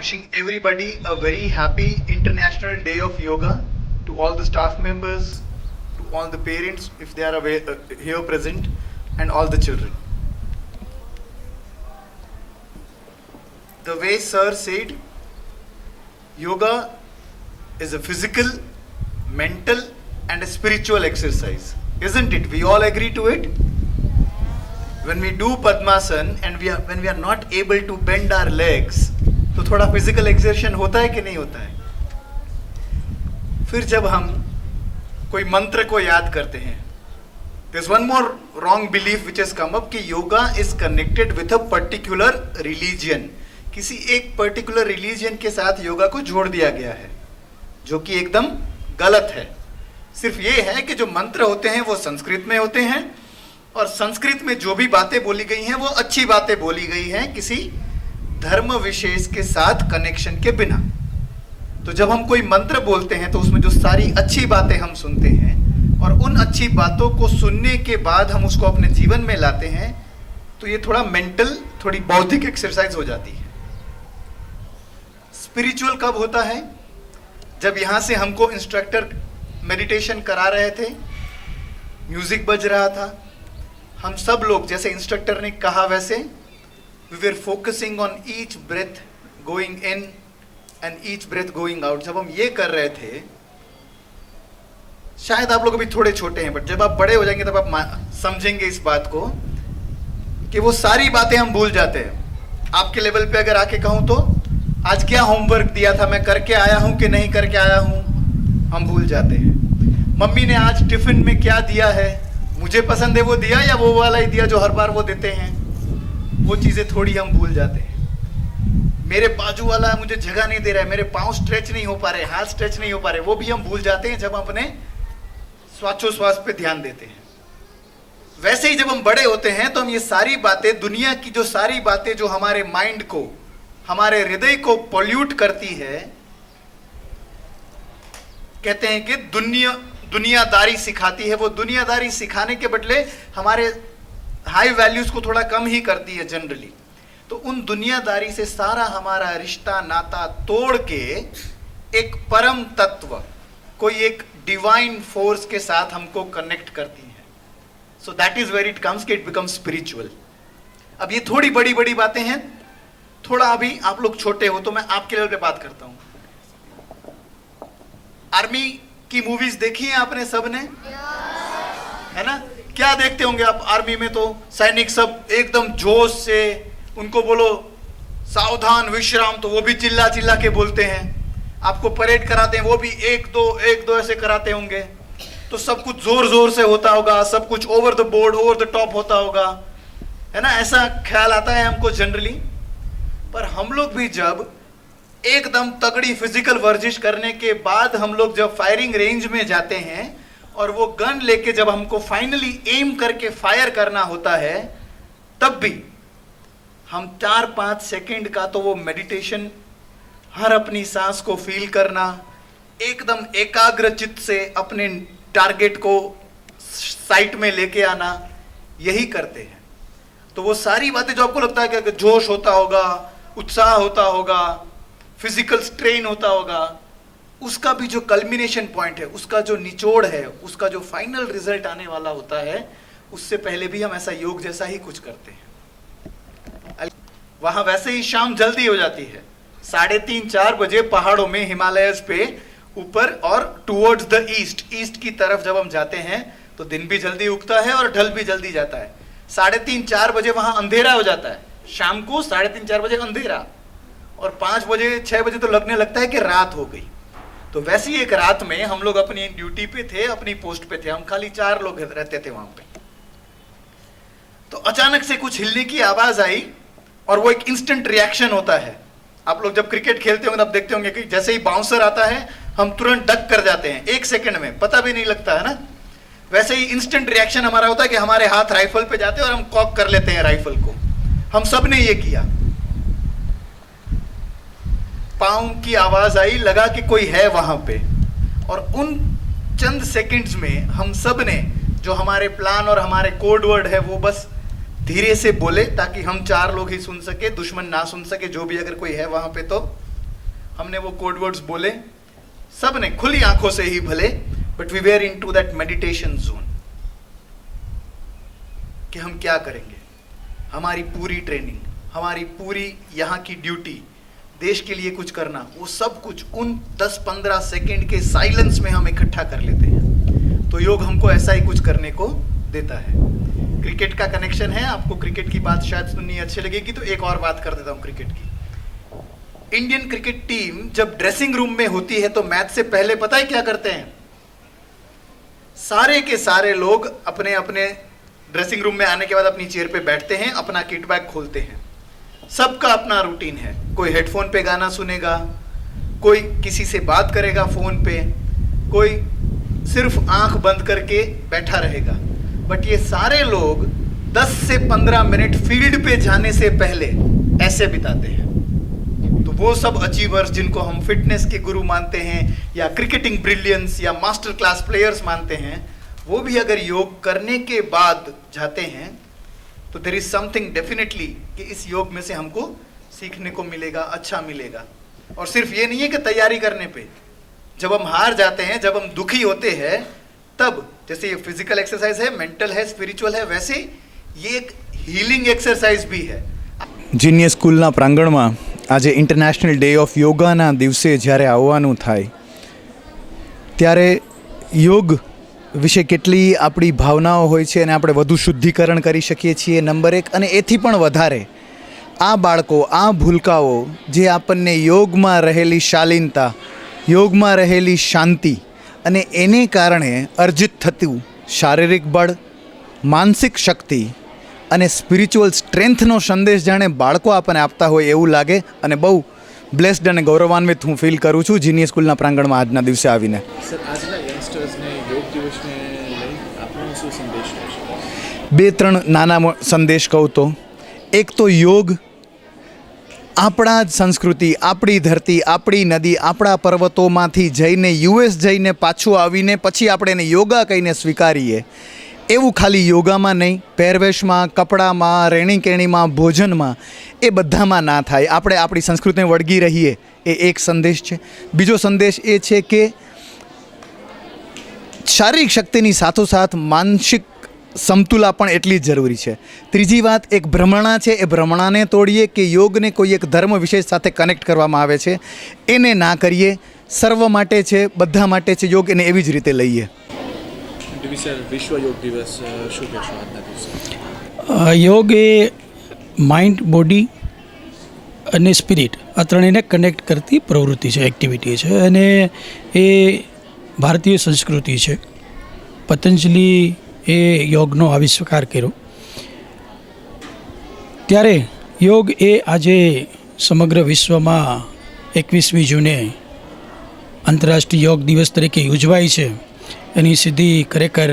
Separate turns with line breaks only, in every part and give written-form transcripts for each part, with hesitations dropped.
Wishing everybody a very happy International Day of Yoga, to all the staff members, to all the parents if they are here present, and all the children. The way Sir said, yoga is a physical, mental and a spiritual exercise, isn't it? We all agree to it. When we do Padmasana and when we are not able to bend our legs, तो थोड़ा physical exertion होता है कि नहीं होता है? फिर जब हम कोई मंत्र को याद करते हैं, there's one more wrong belief which has come up कि yoga is connected with a particular religion. किसी एक पर्टिकुलर रिलीजियन के साथ योगा को जोड़ दिया गया है, जो कि एकदम गलत है. सिर्फ ये है कि जो मंत्र होते हैं वो संस्कृत में होते हैं, और संस्कृत में जो भी बातें बोली गई हैं वो अच्छी बातें बोली गई हैं, किसी धर्म विशेष के साथ कनेक्शन के बिना. तो जब हम कोई मंत्र बोलते हैं तो उसमें जो सारी अच्छी बातें हम सुनते हैं, और उन अच्छी बातों को सुनने के बाद हम उसको अपने जीवन में लाते हैं, तो ये थोड़ा मेंटल, थोड़ी बौद्धिक एक्सरसाइज हो जाती है. स्पिरिचुअल कब होता है? जब यहाँ से हमको इंस्ट्रक्टर मेडिटेशन करा रहे थे, म्यूजिक बज रहा था, हम सब लोग जैसे इंस्ट्रक्टर ने कहा वैसे we were focusing on each breath going in and each breath going out. जब हम ये कर रहे थे, शायद आप लोग अभी थोड़े छोटे हैं, बट जब आप बड़े हो जाएंगे तब आप समझेंगे इस बात को कि वो सारी बातें हम भूल जाते हैं. आपके लेवल पे अगर आके कहूँ तो आज क्या होमवर्क दिया था, मैं करके आया हूँ कि नहीं करके आया हूँ, हम भूल जाते हैं. मम्मी ने आज टिफिन में क्या दिया है, मुझे पसंद है वो दिया या वो वाला ही दिया जो हर बार वो देते हैं, वो चीजें थोड़ी हम भूल जाते हैं. मेरे बाजू वाला मुझे जगह नहीं दे रहा है, मेरे पाँव स्ट्रेच नहीं हो पा रहे, हाथ स्ट्रेच नहीं हो पा रहे, वो भी हम भूल जाते हैं जब हम अपने श्वासोश्वास पे ध्यान देते हैं. वैसे ही जब हम बड़े होते हैं तो हम ये सारी बातें, दुनिया की जो सारी बातें जो हमारे माइंड को, हमारे हृदय को पॉल्यूट करती है, कहते हैं कि दुनियादारी सिखाती है. वो दुनियादारी सिखाने के बदले हमारे हाई वैल्यूज को थोड़ा कम ही करती है जनरली. तो उन दुनियादारी से सारा हमारा रिश्ता नाता तोड़ के एक परम तत्व, कोई एक डिवाइन फोर्स के साथ हमको कनेक्ट करती है. So that is where it comes कि इट बिकम्स स्पिरिचुअल. अब ये थोड़ी बड़ी बड़ी बातें हैं, थोड़ा अभी आप लोग छोटे हो तो मैं आपके लेवल पे बात करता हूं. आर्मी की मूवीज देखी है आपने सबने? है ना? क्या देखते होंगे आप आर्मी में? तो सैनिक सब एकदम जोश से, उनको बोलो सावधान विश्राम तो वो भी चिल्ला चिल्ला के बोलते हैं. आपको परेड कराते हैं वो भी एक दो ऐसे कराते होंगे. तो सब कुछ जोर जोर से होता होगा, सब कुछ over the board, over the top होता होगा, है ना? ऐसा ख्याल आता है हमको जनरली. पर हम लोग भी जब एकदम तगड़ी फिजिकल वर्जिश करने के बाद हम लोग जब फायरिंग रेंज में जाते हैं और वो गन लेके जब हमको फाइनली एम करके फायर करना होता है, तब भी हम 4-5 सेकंड का तो वो मेडिटेशन, हर अपनी सांस को फील करना, एकदम एकाग्र चित्त से अपने टारगेट को साइट में लेके आना, यही करते हैं. तो वो सारी बातें जो आपको लगता है कि जोश होता होगा, उत्साह होता होगा, फिजिकल स्ट्रेन होता होगा, उसका भी जो कल्मिनेशन पॉइंट है, उसका जो निचोड़ है, उसका जो फाइनल रिजल्ट आने वाला होता है, उससे पहले भी हम ऐसा योग जैसा ही कुछ करते हैं. वहां वैसे ही शाम जल्दी हो जाती है, 3:30-4 बजे पहाड़ों में, हिमालयस पे ऊपर और टुवर्ड्स द ईस्ट की तरफ जब हम जाते हैं तो दिन भी जल्दी उगता है और ढल भी जल्दी जाता है. 3:30-4 बजे वहां अंधेरा हो जाता है. शाम को 3:30-4 बजे अंधेरा, और 5 बजे 6 बजे तो लगने लगता है कि रात हो गई. तो वैसी एक रात में हम लोग अपनी ड्यूटी पे थे, अपनी पोस्ट पे थे, हम खाली 4 लोग रहते थे वहां पे. तो अचानक से कुछ हिलने की आवाज आई और वो एक इंस्टेंट रिएक्शन होता है. आप लोग जब क्रिकेट खेलते होंगे तब देखते होंगे कि जैसे ही बाउंसर आता है हम तुरंत डक कर जाते हैं, 1 सेकंड में, पता भी नहीं लगता है ना. वैसे ही इंस्टेंट रिएक्शन हमारा होता है कि हमारे हाथ राइफल पे जाते हैं और हम कॉक कर लेते हैं राइफल को. हम सब ने ये किया. पाँव की आवाज आई, लगा कि कोई है वहां पे, और उन चंद सेकंड्स में हम सब ने जो हमारे प्लान और हमारे कोड वर्ड है वो बस धीरे से बोले, ताकि हम 4 लोग ही सुन सके, दुश्मन ना सुन सके, जो भी अगर कोई है वहां पे तो. हमने वो कोड वर्ड्स बोले, सब ने खुली आंखों से ही भले, but we were into that meditation zone कि हम क्या करेंगे। हमारी पूरी ट्रेनिंग, हमारी पूरी यहाँ की ड्यूटी, देश के लिए कुछ करना, वो सब कुछ उन 10-15 सेकंड के साइलेंस में हम इकट्ठा कर लेते हैं। तो योग हमको ऐसा ही कुछ करने को देता है। क्रिकेट का कनेक्शन है, आपको क्रिकेट की बात शायद सुननी अच्छी लगेगी, तो एक और बात कर देता हूँ क्रिकेट की। इंडियन क्रिकेट टीम जब ड्रेसिंग रूम में होती है तो मैच से पहले पता है क्या करते हैं? सारे के सारे लोग अपने अपने ड्रेसिंग रूम में आने के बाद अपनी चेयर पे बैठते हैं, अपना किट बैग खोलते हैं। सबका अपना रूटीन है, कोई हेडफोन पे गाना सुनेगा, कोई किसी से बात करेगा फोन पे, कोई सिर्फ आंख बंद करके बैठा रहेगा। बट ये सारे लोग 10 से 15 मिनट फील्ड पे जाने से पहले ऐसे बिताते हैं। तो वो सब अचीवर्स जिनको हम फिटनेस के गुरु मानते हैं या क्रिकेटिंग ब्रिलियंस या मास्टर क्लास प्लेयर्स मानते हैं, वो भी अगर योग करने के बाद जाते हैं तो देयर इज समथिंग डेफिनेटली कि इस योग में से हमको सीखने को मिलेगा, अच्छा मिलेगा। और सिर्फ ये नहीं है कि तैयारी करने पे, जब हम हार जाते हैं, जब हम दुखी होते हैं, तब जैसे ये फिजिकल एक्सरसाइज है, मेंटल है, स्पिरिचुअल है, वैसे ये एक हीलिंग एक्सरसाइज भी है।
જીનિયસ સ્કૂલના પ્રાંગણમાં આજે ઇન્ટરનેશનલ ડે ઓફ યોગાના દિવસે જ્યારે આવવાનું થાય ત્યારે યોગ વિશે કેટલી આપણી ભાવનાઓ હોય છે અને આપણે વધુ શુદ્ધિકરણ કરી શકીએ છીએ, નંબર 1। અને એથી પણ વધારે આ બાળકો, આ ભૂલકાઓ જે આપણને યોગમાં રહેલી શાલીનતા, યોગમાં રહેલી શાંતિ અને એને કારણે અર્જિત થતું શારીરિક બળ, માનસિક શક્તિ અને સ્પિરિચ્યુઅલ સ્ટ્રેન્થનો સંદેશ જાણે બાળકો આપણને આપતા હોય એવું લાગે અને બહુ બ્લેસ્ડ અને ગૌરવાન્વિત હું ફીલ કરું છું જીનિયસ સ્કૂલના પ્રાંગણમાં આજના દિવસે આવીને।
સર, આજના યંગસ્ટર્સને યોગ દિવસને લઈ આપણો શું સંદેશ રહેશે?
2-3 નાના સંદેશ કહું તો, એક તો યોગ આપણા જ સંસ્કૃતિ, આપણી ધરતી, આપણી નદી, આપણા પર્વતોમાંથી જઈને યુએસ જઈને પાછું આવીને પછી આપણે એને યોગા કહીને સ્વીકારીએ, એવું ખાલી યોગામાં નહીં, પહેરવેશમાં, કપડામાં, રહેણીકેણીમાં, ભોજનમાં, એ બધામાં ના થાય। આપણે આપણી સંસ્કૃતિને વળગી રહીએ, એ એક સંદેશ છે। બીજો સંદેશ એ છે કે શારીરિક શક્તિની સાથોસાથ માનસિક સમતુલા પણ એટલી જ જરૂરી છે। ત્રીજી વાત, એક ભ્રમણા છે, એ ભ્રમણાને તોડીએ કે યોગને કોઈ એક ધર્મ વિશેષ સાથે કનેક્ટ કરવામાં આવે છે, એને ના કરીએ। સર્વ માટે છે, બધા માટે છે યોગ, એને એવી જ રીતે લઈએ।
વિશ્વ યોગ દિવસ શું કહેશો આજના દિવસે?
યોગ એ માઇન્ડ, બોડી અને સ્પિરિટ આ ત્રણેયને કનેક્ટ કરતી પ્રવૃત્તિ છે, એક્ટિવિટી છે, અને એ ભારતીય સંસ્કૃતિ છે। પતંજલિ એ યોગનો આવિષ્કાર કર્યો, ત્યારે યોગ એ આજે સમગ્ર વિશ્વમાં 21મી જૂને આંતરરાષ્ટ્રીય યોગ દિવસ તરીકે ઉજવાય છે। એની સીધી ખરેખર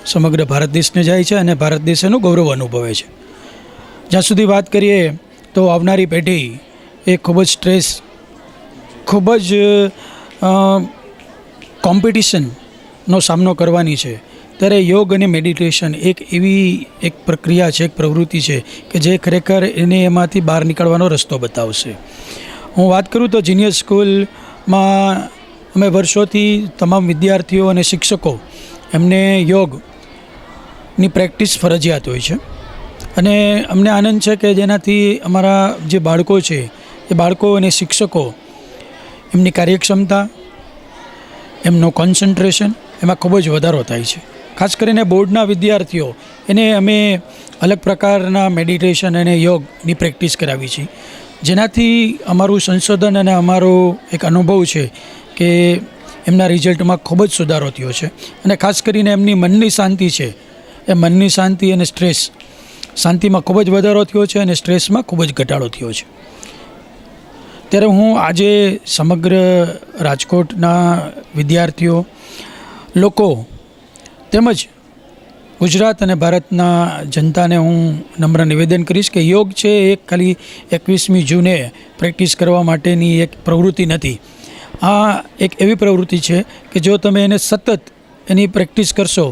સમગ્ર ભારત દેશને જાય છે અને ભારત દેશ એનું ગૌરવ અનુભવે છે। જ્યાં સુધી વાત કરીએ તો આવનારી પેઢી એ ખૂબ જ સ્ટ્રેસ, ખૂબ જ કોમ્પિટિશનનો સામનો કરવાની છે, ત્યારે યોગ અને મેડિટેશન એક એવી એક પ્રક્રિયા છે, એક પ્રવૃત્તિ છે કે જે ખરેખર એને એમાંથી બહાર નીકળવાનો રસ્તો બતાવશે। હું વાત કરું તો જીનિયસ સ્કૂલમાં અમે વર્ષોથી તમામ વિદ્યાર્થીઓ અને શિક્ષકો એમને યોગની પ્રેક્ટિસ ફરજિયાત હોય છે, અને અમને આનંદ છે કે જેનાથી અમારા જે બાળકો છે એ બાળકો અને શિક્ષકો એમની કાર્યક્ષમતા, એમનું કોન્સન્ટ્રેશન એમાં ખૂબ જ વધારો થાય છે। ખાસ કરીને બોર્ડના વિદ્યાર્થીઓ એને અમે અલગ પ્રકારના મેડિટેશન અને યોગની પ્રેક્ટિસ કરાવી છે, જેનાથી અમારું સંશોધન અને અમારો એક અનુભવ છે કે એમના રિઝલ્ટમાં ખૂબ જ સુધારો થયો છે। અને ખાસ કરીને એમની મનની શાંતિ છે, એ મનની શાંતિ અને સ્ટ્રેસ શાંતિમાં ખૂબ જ વધારો થયો છે અને સ્ટ્રેસમાં ખૂબ જ ઘટાડો થયો છે। ત્યારે હું આજે સમગ્ર રાજકોટના વિદ્યાર્થીઓ, લોકો તેમજ ગુજરાત અને ભારતના જનતાને હું નમ્ર નિવેદન કરીશ કે યોગ છે એ ખાલી 21મી જૂને પ્રેક્ટિસ કરવા માટેની એક પ્રવૃત્તિ નથી। આ એક એવી પ્રવૃત્તિ છે કે જો તમે એને સતત એની પ્રેક્ટિસ કરશો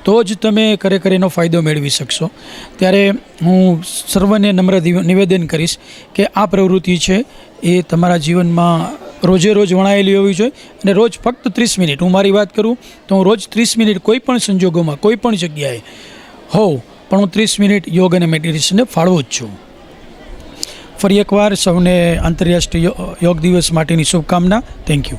તો જ તમે ખરેખર એનો ફાયદો મેળવી શકશો। ત્યારે હું સર્વને નમ્ર નિવેદન કરીશ કે આ પ્રવૃત્તિ છે એ તમારા જીવનમાં રોજે રોજ વણાયેલી હોવી જોઈએ અને રોજ ફક્ત 30 મિનિટ. હું મારી વાત કરું તો હું રોજ 30 મિનિટ કોઈ પણ સંજોગોમાં કોઈ પણ જગ્યાએ હોઉં પણ હું 30 મિનિટ યોગ અને મેડિટેશનને ફાળવું જ છું. ફરી એકવાર સૌને આંતરરાષ્ટ્રીય યોગ દિવસ માટેની શુભકામના. Thank you.